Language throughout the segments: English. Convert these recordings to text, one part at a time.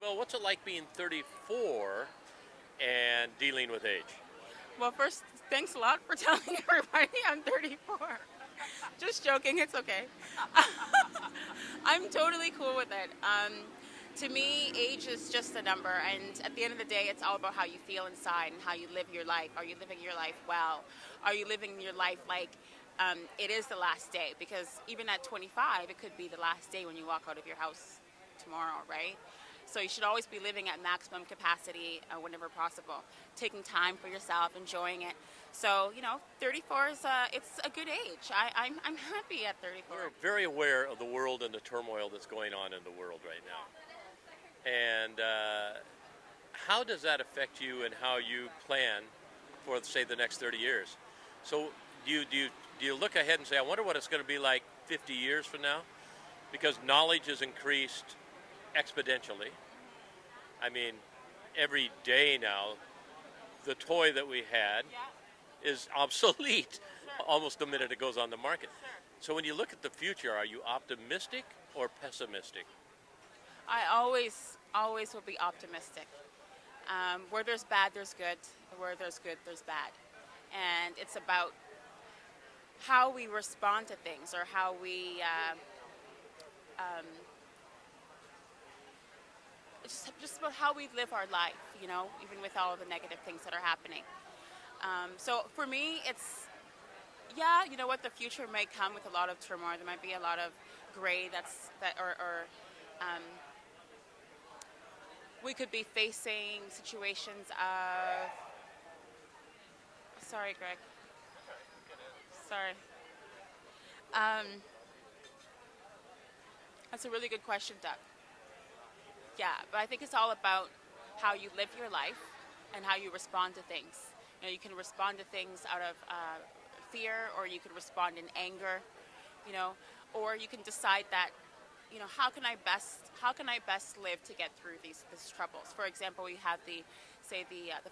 Well, what's it like being 34 and dealing with age? Well, first, thanks a lot for telling everybody I'm 34. Just joking, it's okay. I'm totally cool with it. To me, age is just a number, and at the end of the day, it's all about how you feel inside and how you live your life. Are you living your life well? Are you living your life like it is the last day? Because even at 25, it could be the last day when you walk out of your house tomorrow, right? So you should always be living at maximum capacity whenever possible, taking time for yourself, enjoying it. So 34 is it's a good age. I'm happy at 34. We're very aware of the world and the turmoil that's going on in the world right now. And how does that affect you and how you plan for, say, the next 30 years? So do you look ahead and say, I wonder what it's going to be like 50 years from now? Because knowledge has increased exponentially. I mean, every day now, the toy that we had is obsolete almost the minute it goes on the market. So when you look at the future, are you optimistic or pessimistic? I always will be optimistic. Where there's bad, there's good. Where there's good, there's bad. And it's about how we respond to things or how we um, it's just about how we live our life, even with all of the negative things that are happening. So for me, it's, yeah, you know what, the future may come with a lot of turmoil. There might be a lot of gray or um, we could be facing situations of, sorry, Greg, sorry. Um, that's a really good question, Doug. Yeah, but I think it's all about how you live your life and how you respond to things. You can respond to things out of fear, or you can respond in anger, you know, or you can decide that, how can I best live to get through these troubles. For example, we have the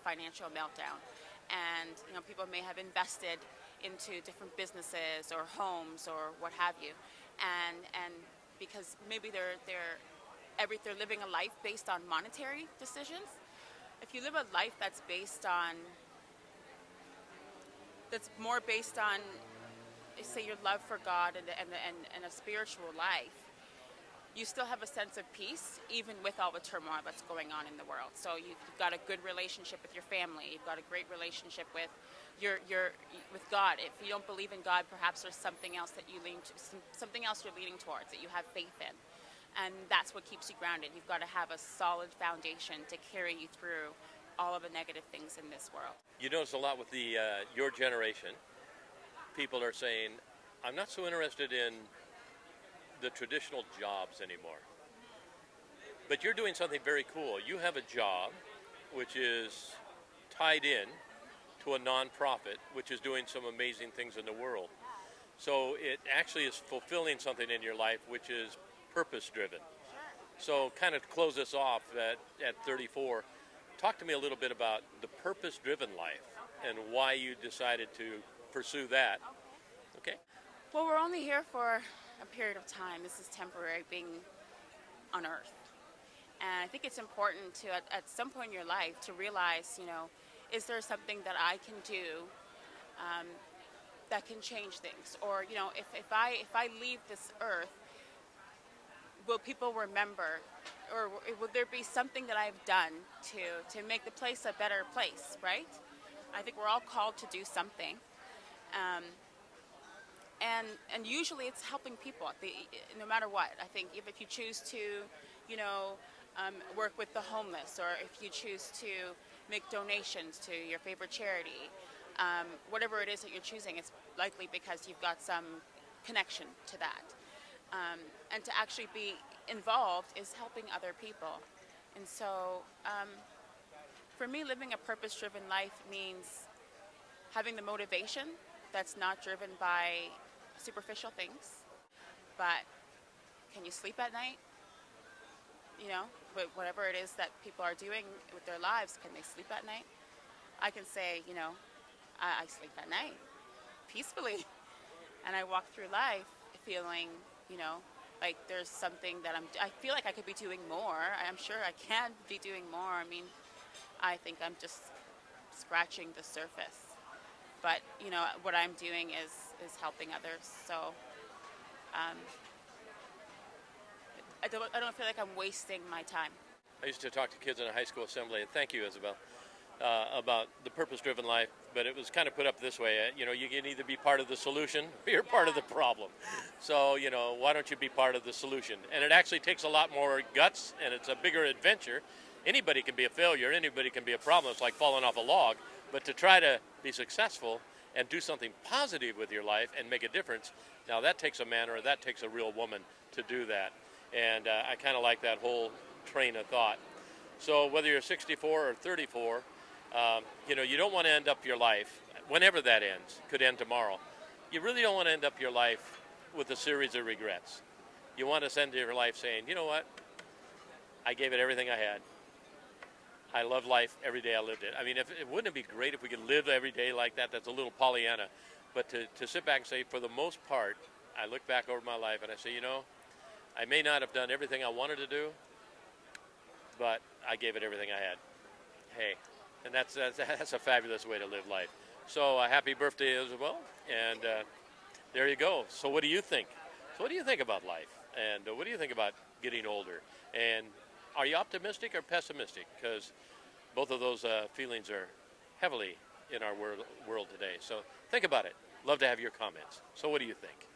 financial meltdown, and people may have invested into different businesses or homes or what have you, and because maybe they're living a life based on monetary decisions. If you live a life that's more based on, say, your love for God and a spiritual life, you still have a sense of peace even with all the turmoil that's going on in the world. So you've got a good relationship with your family. You've got a great relationship with with God. If you don't believe in God, perhaps there's something else that you lean to, something else you're leaning towards that you have faith in, and that's what keeps you grounded. You've got to have a solid foundation to carry you through all of the negative things in this world. You notice a lot with the your generation. People are saying, I'm not so interested in the traditional jobs anymore. But you're doing something very cool. You have a job which is tied in to a nonprofit which is doing some amazing things in the world. So it actually is fulfilling something in your life which is purpose driven. So kind of to close this off at 34, talk to me a little bit about the purpose driven life and why you decided to pursue that. Okay? Well, we're only here for a period of time. This is temporary, being on Earth. And I think it's important to, at some point in your life, to realize, is there something that I can do that can change things? Or, if I leave this Earth, will people remember, or will there be something that I've done to make the place a better place, right? I think we're all called to do something. Um, and usually it's helping people no matter what. I think if you choose to work with the homeless, or if you choose to make donations to your favorite charity, whatever it is that you're choosing, it's likely because you've got some connection to that, and to actually be involved is helping other people. And so for me, living a purpose-driven life means having the motivation that's not driven by superficial things, but can you sleep at night? But whatever it is that people are doing with their lives, can they sleep at night? I can say, I sleep at night peacefully, and I walk through life feeling, like there's something that I feel like I could be doing more. I'm sure I can be doing more. I mean, I think I'm just scratching the surface. But what I'm doing is helping others. So um, I don't feel like I'm wasting my time. I used to talk to kids in a high school assembly, and thank you, Isabel, about the purpose-driven life. But it was kind of put up this way: you can either be part of the solution or you're part of the problem. So why don't you be part of the solution? And it actually takes a lot more guts, and it's a bigger adventure. Anybody can be a failure. Anybody can be a problem. It's like falling off a log. But to try to be successful and do something positive with your life and make a difference, now that takes a man or that takes a real woman to do that. And I kind of like that whole train of thought. So whether you're 64 or 34, you don't want to end up your life, whenever that ends, could end tomorrow. You really don't want to end up your life with a series of regrets. You want to end your life saying, you know what, I gave it everything I had. I love life every day I lived it. I mean, wouldn't it be great if we could live every day like that? That's a little Pollyanna. But to sit back and say, for the most part, I look back over my life and I say, I may not have done everything I wanted to do, but I gave it everything I had. Hey, and that's a fabulous way to live life. So happy birthday, Isabel, and there you go. So what do you think? So what do you think about life? And what do you think about getting older? And are you optimistic or pessimistic? Because both of those feelings are heavily in our world today. So think about it. Love to have your comments. So what do you think?